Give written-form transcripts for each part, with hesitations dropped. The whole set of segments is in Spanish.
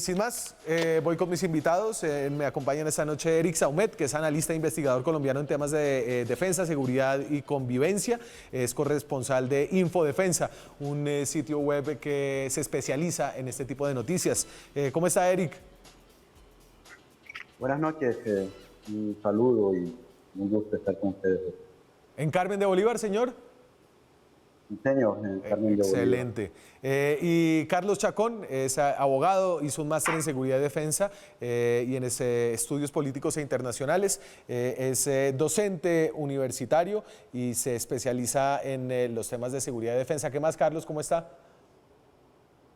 sin más, voy con mis invitados. Me acompañan esta noche Eric Saumet, que es analista e investigador colombiano en temas de defensa, seguridad y convivencia. Es corresponsal de Infodefensa, un sitio web que se especializa en este tipo de noticias. ¿Cómo está, Eric? Buenas noches, un saludo y un gusto estar con ustedes. ¿En Carmen de Bolívar, señor? Señor, Carmen de Bolívar. Excelente. Y Carlos Chacón es abogado, hizo un máster en seguridad y defensa y en estudios políticos e internacionales. Es docente universitario y se especializa en los temas de seguridad y defensa. ¿Qué más, Carlos? ¿Cómo está?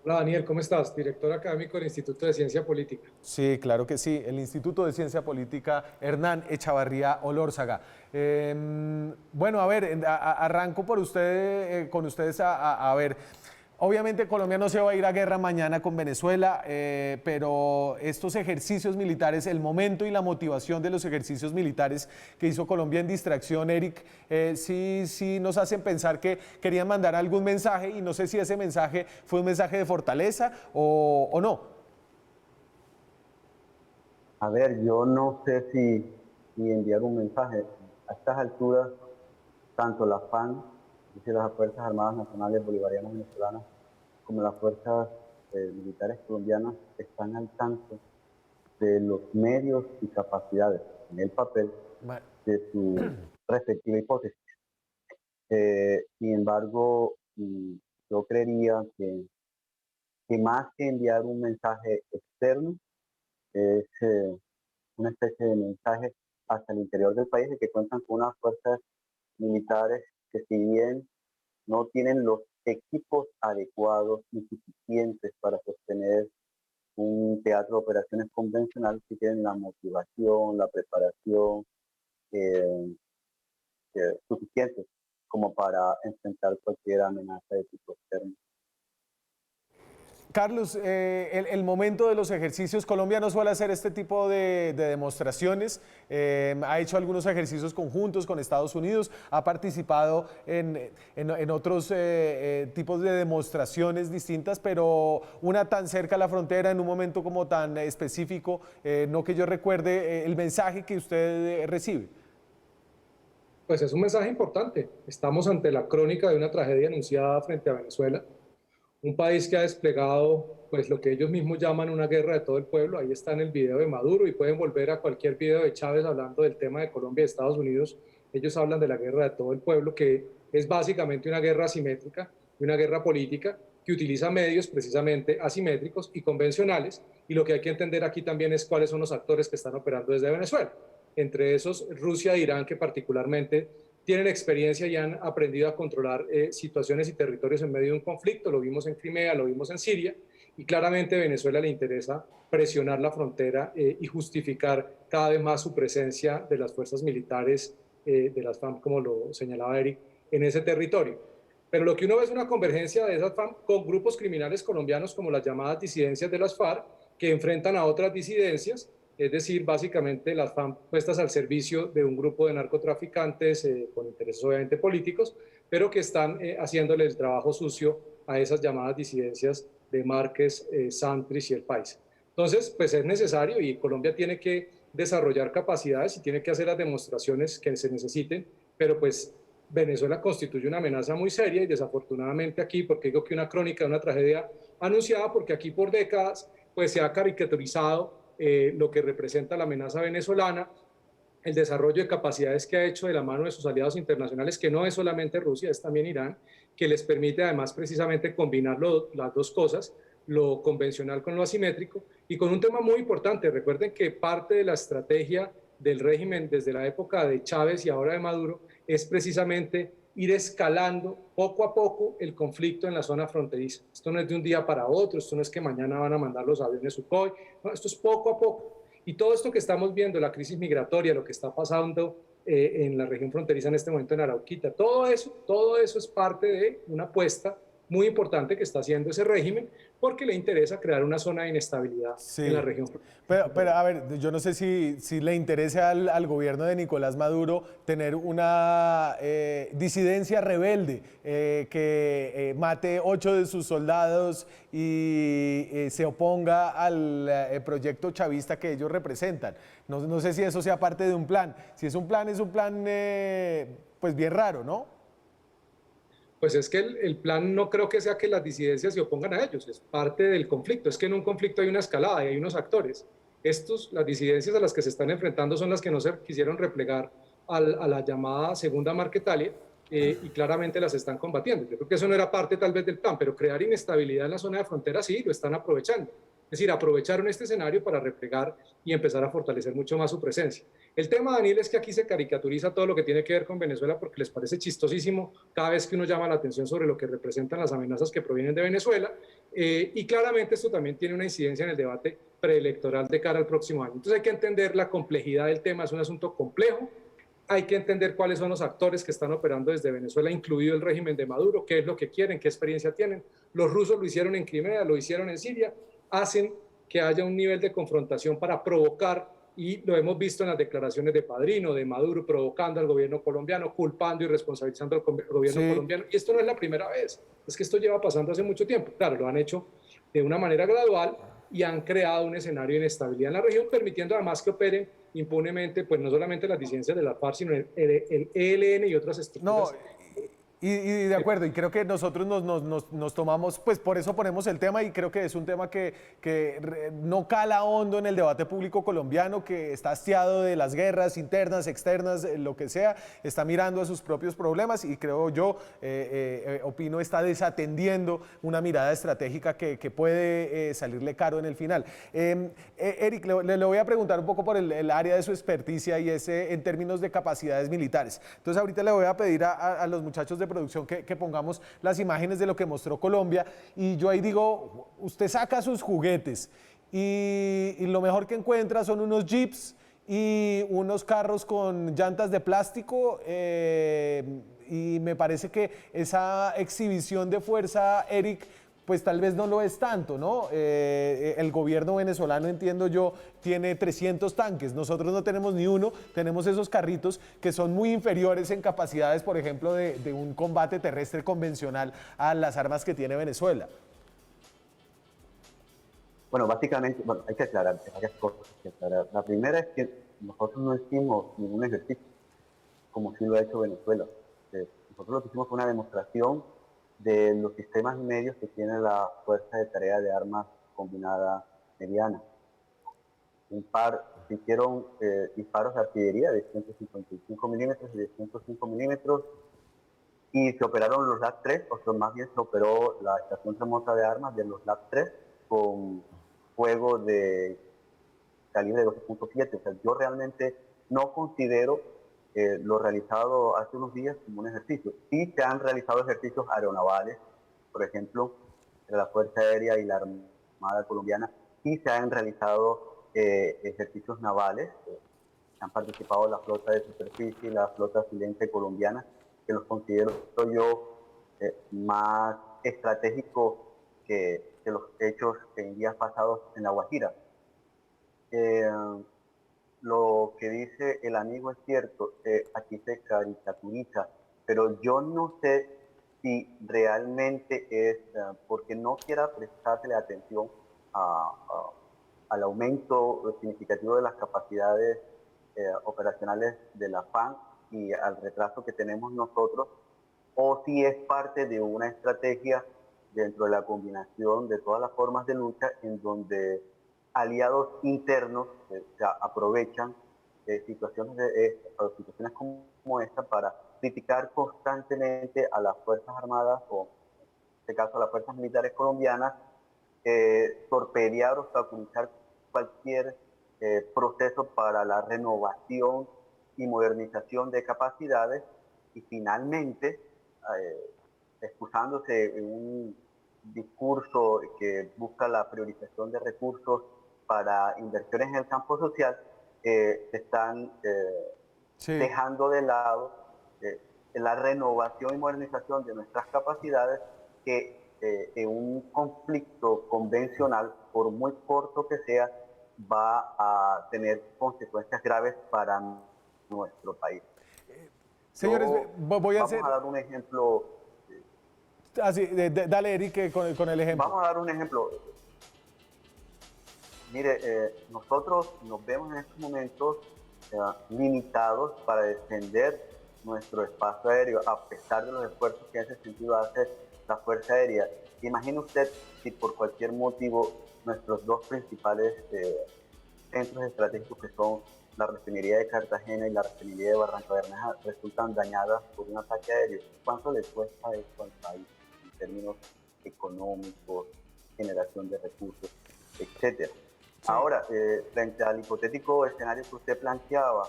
Hola Daniel, ¿cómo estás? Director académico del Instituto de Ciencia Política. Sí, claro que sí, el Instituto de Ciencia Política Hernán Echavarría Olórzaga. Bueno, a ver, arranco por usted, con ustedes a ver. Obviamente Colombia no se va a ir a guerra mañana con Venezuela, pero estos ejercicios militares, el momento y la motivación de los ejercicios militares que hizo Colombia en distracción, Eric, sí nos hacen pensar que querían mandar algún mensaje y no sé si ese mensaje fue un mensaje de fortaleza o no. A ver, yo no sé si enviar un mensaje. A estas alturas, tanto la FAN, es decir, las Fuerzas Armadas Nacionales Bolivarianas Venezolanas, como las fuerzas militares colombianas están al tanto de los medios y capacidades en el papel de su respectiva hipótesis. Sin embargo, yo creería que más que enviar un mensaje externo, es una especie de mensaje hacia el interior del país de que cuentan con unas fuerzas militares que, si bien no tienen los equipos adecuados y suficientes para sostener un teatro de operaciones convencional, sí tienen la motivación, la preparación suficientes como para enfrentar cualquier amenaza de tipo externo. Carlos, el momento de los ejercicios, Colombia no suele hacer este tipo de demostraciones, ha hecho algunos ejercicios conjuntos con Estados Unidos, ha participado en otros tipos de demostraciones distintas, pero una tan cerca a la frontera, en un momento como tan específico, no que yo recuerde, el mensaje que usted recibe. Pues es un mensaje importante. Estamos ante la crónica de una tragedia anunciada frente a Venezuela. Un país que ha desplegado pues lo que ellos mismos llaman una guerra de todo el pueblo. Ahí está en el video de Maduro y pueden volver a cualquier video de Chávez hablando del tema de Colombia y Estados Unidos. Ellos hablan de la guerra de todo el pueblo, que es básicamente una guerra asimétrica, una guerra política que utiliza medios precisamente asimétricos y convencionales. Y lo que hay que entender aquí también es cuáles son los actores que están operando desde Venezuela. Entre esos, Rusia e Irán, que particularmente tienen experiencia y han aprendido a controlar situaciones y territorios en medio de un conflicto. Lo vimos en Crimea, lo vimos en Siria, y claramente a Venezuela le interesa presionar la frontera y justificar cada vez más su presencia de las fuerzas militares de las FARC, como lo señalaba Eric, en ese territorio. Pero lo que uno ve es una convergencia de esas FARC con grupos criminales colombianos como las llamadas disidencias de las FARC, que enfrentan a otras disidencias, es decir, básicamente las FARC puestas al servicio de un grupo de narcotraficantes con intereses obviamente políticos, pero que están haciéndole el trabajo sucio a esas llamadas disidencias de Márquez, Santrich y El Paisa. Entonces, pues es necesario y Colombia tiene que desarrollar capacidades y tiene que hacer las demostraciones que se necesiten, pero pues Venezuela constituye una amenaza muy seria y desafortunadamente aquí, porque digo que una crónica de una tragedia anunciada, porque aquí por décadas pues se ha caricaturizado lo que representa la amenaza venezolana, el desarrollo de capacidades que ha hecho de la mano de sus aliados internacionales, que no es solamente Rusia, es también Irán, que les permite además precisamente combinar las dos cosas, lo convencional con lo asimétrico, y con un tema muy importante. Recuerden que parte de la estrategia del régimen desde la época de Chávez y ahora de Maduro es precisamente ir escalando poco a poco el conflicto en la zona fronteriza. Esto no es de un día para otro, esto no es que mañana van a mandar los aviones Sukhoi, no, esto es poco a poco. Y todo esto que estamos viendo, la crisis migratoria, lo que está pasando en la región fronteriza en este momento en Arauquita, todo eso es parte de una apuesta muy importante que está haciendo ese régimen, porque le interesa crear una zona de inestabilidad en la Sí, región. pero a ver, yo no sé si le interesa al gobierno de Nicolás Maduro tener una disidencia rebelde que mate 8 de sus soldados y se oponga al proyecto chavista que ellos representan. No sé si eso sea parte de un plan. Si es un plan pues bien raro, ¿no? Pues es que el plan no creo que sea que las disidencias se opongan a ellos, es parte del conflicto. Es que en un conflicto hay una escalada y hay unos actores. Las disidencias a las que se están enfrentando son las que no se quisieron replegar a la llamada Segunda Marquetalia y claramente las están combatiendo. Yo creo que eso no era parte tal vez del plan, pero crear inestabilidad en la zona de frontera sí, lo están aprovechando. Es decir, aprovecharon este escenario para replegar y empezar a fortalecer mucho más su presencia. El tema, Daniel, es que aquí se caricaturiza todo lo que tiene que ver con Venezuela porque les parece chistosísimo cada vez que uno llama la atención sobre lo que representan las amenazas que provienen de Venezuela y claramente esto también tiene una incidencia en el debate preelectoral de cara al próximo año. Entonces hay que entender la complejidad del tema, es un asunto complejo, hay que entender cuáles son los actores que están operando desde Venezuela, incluido el régimen de Maduro, qué es lo que quieren, qué experiencia tienen. Los rusos lo hicieron en Crimea, lo hicieron en Siria, hacen que haya un nivel de confrontación para provocar, y lo hemos visto en las declaraciones de Padrino, de Maduro, provocando al gobierno colombiano, culpando y responsabilizando al gobierno Sí. colombiano. Y esto no es la primera vez, es que esto lleva pasando hace mucho tiempo. Claro, lo han hecho de una manera gradual y han creado un escenario de inestabilidad en la región, permitiendo además que operen impunemente, pues no solamente las disidencias de la FARC, sino el ELN y otras No, estructuras. y de acuerdo, y creo que nosotros nos tomamos, pues por eso ponemos el tema y creo que es un tema que no cala hondo en el debate público colombiano, que está hastiado de las guerras internas, externas, lo que sea, está mirando a sus propios problemas y creo yo, opino, está desatendiendo una mirada estratégica que puede salirle caro en el final. Eric, le voy a preguntar un poco por el área de su experticia y es en términos de capacidades militares. Entonces ahorita le voy a pedir a los muchachos de producción que pongamos las imágenes de lo que mostró Colombia y yo ahí digo, usted saca sus juguetes y lo mejor que encuentra son unos jeeps y unos carros con llantas de plástico y me parece que esa exhibición de fuerza, Eric, pues tal vez no lo es tanto, ¿no? El gobierno venezolano, entiendo yo, tiene 300 tanques, nosotros no tenemos ni uno, tenemos esos carritos que son muy inferiores en capacidades, por ejemplo, de un combate terrestre convencional a las armas que tiene Venezuela. Bueno, básicamente, bueno, hay que aclarar varias cosas. La primera es que nosotros no hicimos ningún ejercicio, como sí lo ha hecho Venezuela. Nosotros lo que hicimos fue una demostración de los sistemas y medios que tiene la Fuerza de Tarea de Armas Combinada Mediana. Se hicieron disparos de artillería de 155 milímetros y de 105 milímetros y se operaron los LAT-3, o sea, más bien se operó la estación remota de armas de los LAT-3 con fuego de calibre 12.7. O sea, yo realmente no considero lo realizado hace unos días como un ejercicio. Sí se han realizado ejercicios aeronavales, por ejemplo, de la Fuerza Aérea y la Armada Colombiana. Sí se han realizado ejercicios navales. Han participado la flota de superficie y la flota silente colombiana, que los considero yo más estratégicos que los hechos en días pasados en La Guajira. Lo que dice el amigo es cierto, aquí se caricaturiza, pero yo no sé si realmente es porque no quiera prestarle atención al aumento significativo de las capacidades operacionales de la FAN y al retraso que tenemos nosotros, o si es parte de una estrategia dentro de la combinación de todas las formas de lucha en donde aliados internos aprovechan situaciones como esta para criticar constantemente a las Fuerzas Armadas o en este caso a las Fuerzas Militares colombianas, torpedear o obstaculizar cualquier proceso para la renovación y modernización de capacidades y finalmente excusándose en un discurso que busca la priorización de recursos para inversiones en el campo social, se están Sí. dejando de lado la renovación y modernización de nuestras capacidades que en un conflicto convencional, por muy corto que sea, va a tener consecuencias graves para nuestro país. Señores, voy a hacer... Vamos a dar un ejemplo. Así, dale, Eric, con el ejemplo. Vamos a dar un ejemplo. Mire, nosotros nos vemos en estos momentos limitados para defender nuestro espacio aéreo, a pesar de los esfuerzos que en ese sentido hace la Fuerza Aérea. Imagine usted si por cualquier motivo nuestros dos principales centros estratégicos, que son la refinería de Cartagena y la refinería de Barranca Bermeja, resultan dañadas por un ataque aéreo. ¿Cuánto le cuesta esto al país en términos económicos, generación de recursos, etcétera? Sí. Ahora, frente al hipotético escenario que usted planteaba,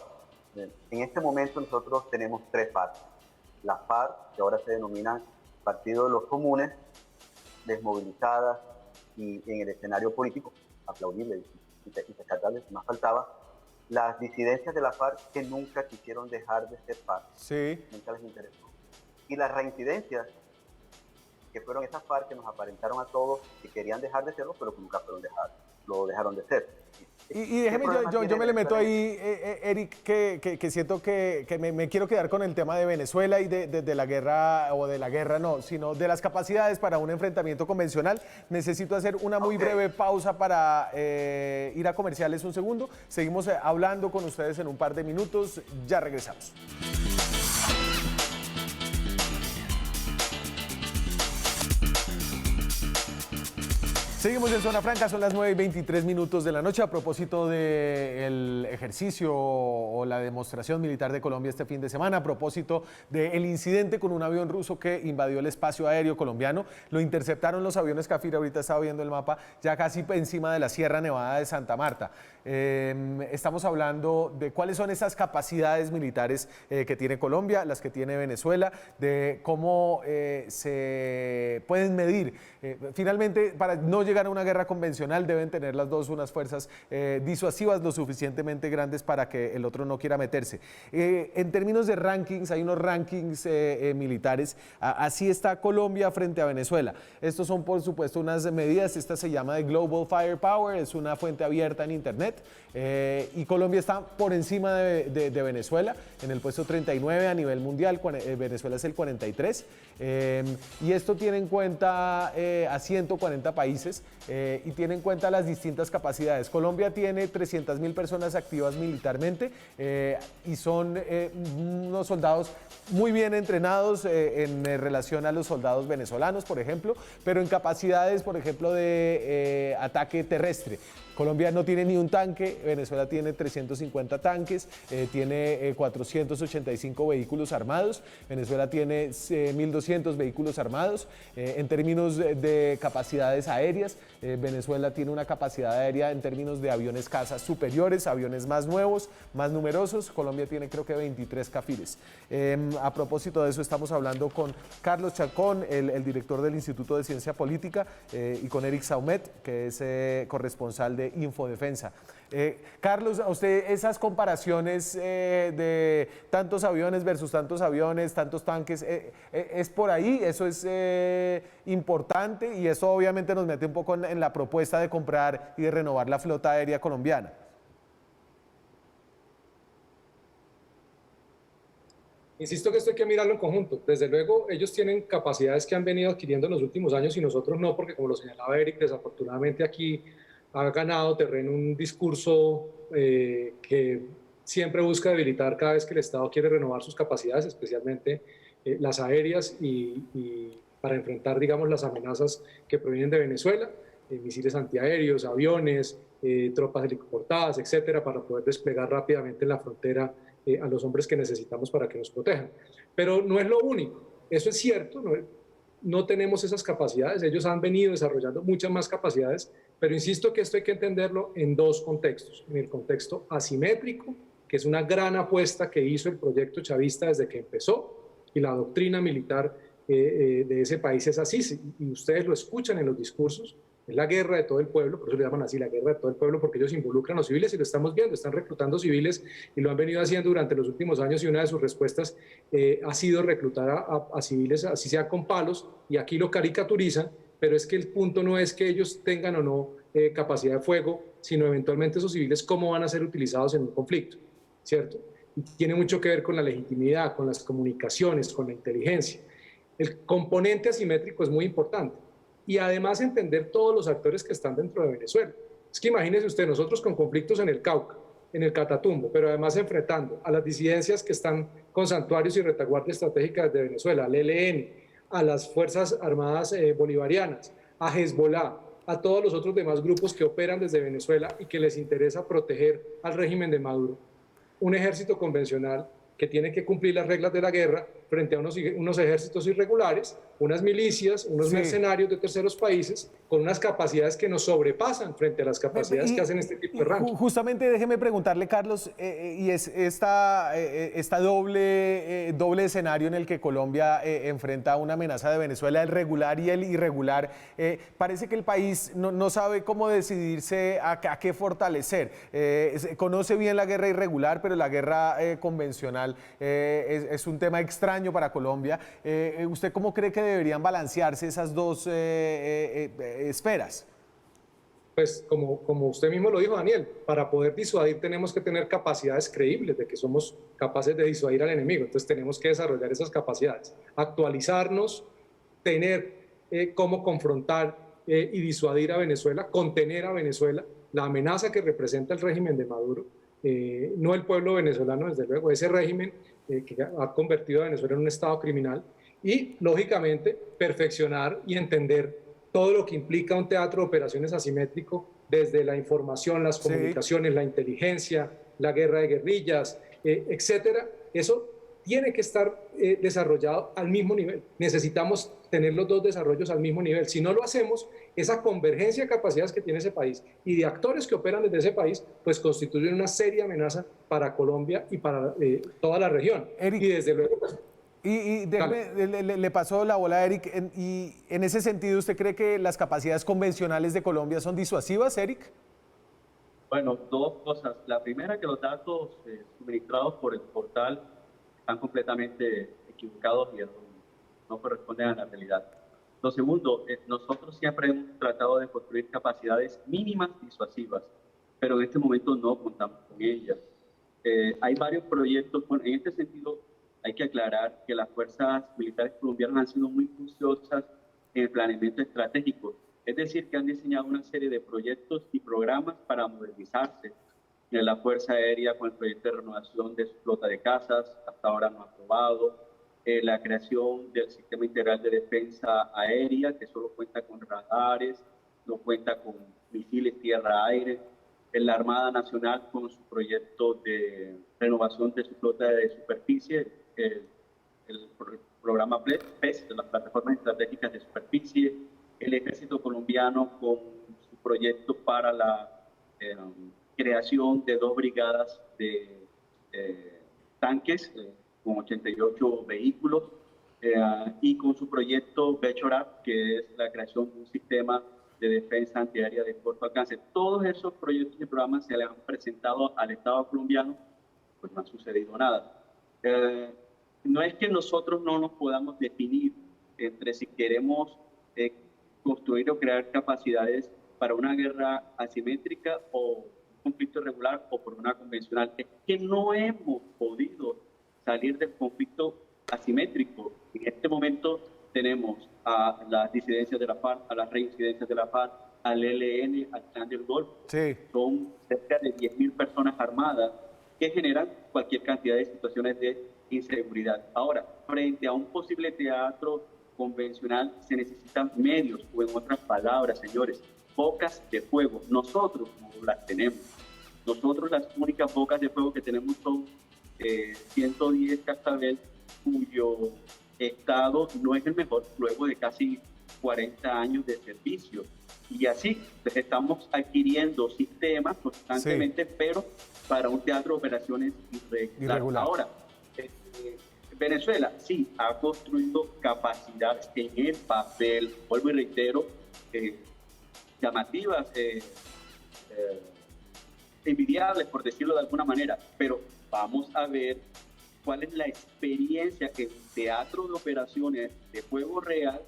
en este momento nosotros tenemos tres FARC. La FARC, que ahora se denomina Partido de los Comunes, desmovilizadas y en el escenario político, aplaudible y rescatable, si más faltaba, las disidencias de la FARC que nunca quisieron dejar de ser FARC, sí, nunca les interesó. Y las reincidencias, que fueron esas FARC que nos aparentaron a todos que querían dejar de serlo, pero que nunca lo dejaron de ser. Y déjeme, yo me le meto ahí, Eric, que siento que me quiero quedar con el tema de Venezuela y de la guerra, o de la guerra no, sino de las capacidades para un enfrentamiento convencional. Necesito hacer una muy breve pausa para ir a comerciales un segundo. Seguimos hablando con ustedes en un par de minutos, ya regresamos. Seguimos en Zona Franca, son las 9:23 de la noche. A propósito del ejercicio o la demostración militar de Colombia este fin de semana, a propósito del incidente con un avión ruso que invadió el espacio aéreo colombiano, lo interceptaron los aviones Cafir, ahorita estaba viendo el mapa, ya casi encima de la Sierra Nevada de Santa Marta. Estamos hablando de cuáles son esas capacidades militares que tiene Colombia, las que tiene Venezuela, de cómo se pueden medir. Finalmente, para no llegar a una guerra convencional, deben tener las dos unas fuerzas disuasivas lo suficientemente grandes para que el otro no quiera meterse. En términos de rankings, hay unos rankings militares. Así está Colombia frente a Venezuela. Estos son, por supuesto, unas medidas. Esta se llama de Global Firepower, es una fuente abierta en Internet. Y Colombia está por encima de Venezuela, en el puesto 39 a nivel mundial. Venezuela es el 43. Y esto tiene en cuenta a 140 países y tiene en cuenta las distintas capacidades. Colombia tiene 300.000 personas activas militarmente y son unos soldados muy bien entrenados en relación a los soldados venezolanos, por ejemplo, pero en capacidades, por ejemplo, de ataque terrestre. Colombia no tiene ni un tanque, Venezuela tiene 350 tanques, tiene 485 vehículos armados, Venezuela tiene 1.200 vehículos armados. En términos de capacidades aéreas, Venezuela tiene una capacidad aérea en términos de aviones caza superiores, aviones más nuevos, más numerosos. Colombia tiene creo que 23 Cafires. A propósito de eso estamos hablando con Carlos Chacón, el director del Instituto de Ciencia Política, y con Eric Saumet, que es corresponsal de Infodefensa. Carlos, a usted esas comparaciones de tantos aviones versus tantos aviones, tantos tanques, ¿es por ahí? ¿Eso es importante? Y eso obviamente nos mete un poco en la propuesta de comprar y de renovar la flota aérea colombiana. Insisto que esto hay que mirarlo en conjunto. Desde luego, ellos tienen capacidades que han venido adquiriendo en los últimos años y nosotros no, porque como lo señalaba Eric, desafortunadamente aquí ha ganado terreno un discurso que siempre busca debilitar cada vez que el Estado quiere renovar sus capacidades, especialmente las aéreas y para enfrentar, digamos, las amenazas que provienen de Venezuela, misiles antiaéreos, aviones, tropas helicoportadas, etcétera, para poder desplegar rápidamente en la frontera a los hombres que necesitamos para que nos protejan. Pero no es lo único, eso es cierto, no tenemos esas capacidades, ellos han venido desarrollando muchas más capacidades, pero insisto que esto hay que entenderlo en dos contextos. En el contexto asimétrico, que es una gran apuesta que hizo el proyecto chavista desde que empezó, y la doctrina militar de ese país es así, y ustedes lo escuchan en los discursos, es la guerra de todo el pueblo, por eso le llaman así la guerra de todo el pueblo, porque ellos involucran a los civiles y lo estamos viendo, están reclutando civiles y lo han venido haciendo durante los últimos años y una de sus respuestas ha sido reclutar a civiles, así sea con palos, y aquí lo caricaturizan pero es que el punto no es que ellos tengan o no capacidad de fuego, sino eventualmente esos civiles cómo van a ser utilizados en un conflicto, ¿cierto? Y tiene mucho que ver con la legitimidad, con las comunicaciones, con la inteligencia. El componente asimétrico es muy importante. Y además entender todos los actores que están dentro de Venezuela. Es que imagínese usted, nosotros con conflictos en el Cauca, en el Catatumbo, pero además enfrentando a las disidencias que están con santuarios y retaguardia estratégica de Venezuela, al ELN, a las Fuerzas Armadas Bolivarianas, a Hezbollah, a todos los otros demás grupos que operan desde Venezuela y que les interesa proteger al régimen de Maduro. Un ejército convencional que tiene que cumplir las reglas de la guerra frente a unos ejércitos irregulares, unas milicias, unos mercenarios de terceros países, con unas capacidades que nos sobrepasan frente a las capacidades que hacen este tipo de ranking. Justamente déjeme preguntarle, Carlos, y es esta doble escenario en el que Colombia enfrenta una amenaza de Venezuela, el regular y el irregular. Parece que el país no sabe cómo decidirse a qué fortalecer. Conoce bien la guerra irregular, pero la guerra convencional es un tema extraño para Colombia. ¿Usted cómo cree que deberían balancearse esas dos esferas? Pues como usted mismo lo dijo, Daniel, para poder disuadir tenemos que tener capacidades creíbles de que somos capaces de disuadir al enemigo. Entonces tenemos que desarrollar esas capacidades, actualizarnos, tener cómo confrontar y disuadir a Venezuela, contener a Venezuela, la amenaza que representa el régimen de Maduro, no el pueblo venezolano, desde luego, ese régimen que ha convertido a Venezuela en un estado criminal, y lógicamente perfeccionar y entender todo lo que implica un teatro de operaciones asimétrico, desde la información, las comunicaciones, la inteligencia, la guerra de guerrillas, etcétera. Eso tiene que estar desarrollado al mismo nivel. Necesitamos tener los dos desarrollos al mismo nivel. Si no lo hacemos, esa convergencia de capacidades que tiene ese país y de actores que operan desde ese país, pues constituyen una seria amenaza para Colombia y para toda la región. Eric, y desde luego... le pasó la bola a Eric, y en ese sentido, ¿usted cree que las capacidades convencionales de Colombia son disuasivas, Eric? Bueno, dos cosas. La primera, que los datos suministrados por el portal están completamente equivocados y no corresponden a la realidad. Lo segundo, nosotros siempre hemos tratado de construir capacidades mínimas disuasivas, pero en este momento no contamos con ellas. Hay varios proyectos. Bueno, en este sentido, hay que aclarar que las fuerzas militares colombianas han sido muy juiciosas en el planeamiento estratégico. Es decir, que han diseñado una serie de proyectos y programas para modernizarse. La Fuerza Aérea con el proyecto de renovación de su flota de cazas, hasta ahora no ha aprobado. La creación del Sistema Integral de Defensa Aérea, que solo cuenta con radares, no cuenta con misiles tierra-aire. La Armada Nacional con su proyecto de renovación de su flota de superficie, el programa PES, de las plataformas estratégicas de superficie. El Ejército Colombiano con su proyecto para la creación de 2 brigadas de tanques con 88 vehículos, y con su proyecto Bechorap, que es la creación de un sistema de defensa antiaérea de corto alcance. Todos esos proyectos y programas se le han presentado al Estado colombiano, pues no ha sucedido nada. No es que nosotros no nos podamos definir entre si queremos construir o crear capacidades para una guerra asimétrica o un conflicto irregular o por una convencional. Es que no hemos podido salir del conflicto asimétrico. En este momento tenemos a las disidencias de la FARC, a las reincidencias de la FARC, al ELN, al Clan del Golfo. Sí. Son cerca de 10.000 personas armadas que generan cualquier cantidad de situaciones de inseguridad. Ahora, frente a un posible teatro convencional se necesitan medios, o en otras palabras, señores, bocas de fuego. Nosotros no las tenemos. Nosotros las únicas bocas de fuego que tenemos son 110 Cascabel, cuyo estado no es el mejor luego de casi 40 años de servicio. Y así pues, estamos adquiriendo sistemas constantemente, sí, pero para un teatro de operaciones irregular. Ahora, Venezuela sí ha construido capacidades en el papel, vuelvo y reitero, llamativas, envidiables, por decirlo de alguna manera, pero vamos a ver cuál es la experiencia que el teatro de operaciones de fuego real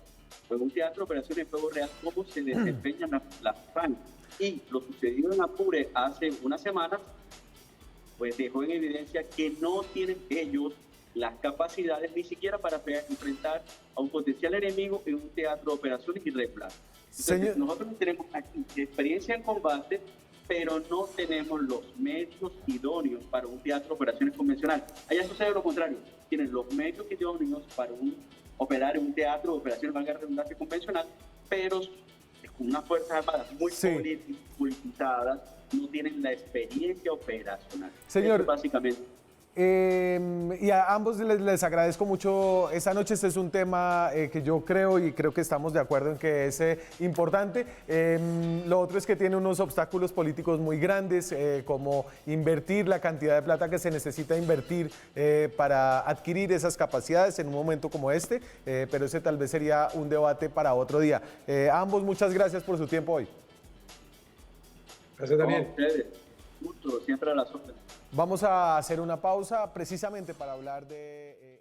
en un teatro de operaciones en juego real cómo se desempeñan las FAN. Y lo sucedido en Apure hace unas semanas, pues dejó en evidencia que no tienen ellos las capacidades ni siquiera para enfrentar a un potencial enemigo en un teatro de operaciones irregular. Entonces, nosotros tenemos aquí experiencia en combate, pero no tenemos los medios idóneos para un teatro de operaciones convencional. Allá sucede lo contrario, tienen los medios idóneos para operar en un teatro de operaciones, valga la redundancia, convencional, pero con unas fuerzas armadas muy politizadas, no tienen la experiencia operacional. Señor, eso básicamente. Y a ambos les agradezco mucho esta noche. Este es un tema que yo creo que estamos de acuerdo en que es importante. Lo otro es que tiene unos obstáculos políticos muy grandes, como invertir la cantidad de plata que se necesita invertir para adquirir esas capacidades en un momento como este, pero ese tal vez sería un debate para otro día. A ambos, muchas gracias por su tiempo hoy. Gracias también. Ustedes, mucho, siempre a las órdenes. Vamos a hacer una pausa precisamente para hablar de...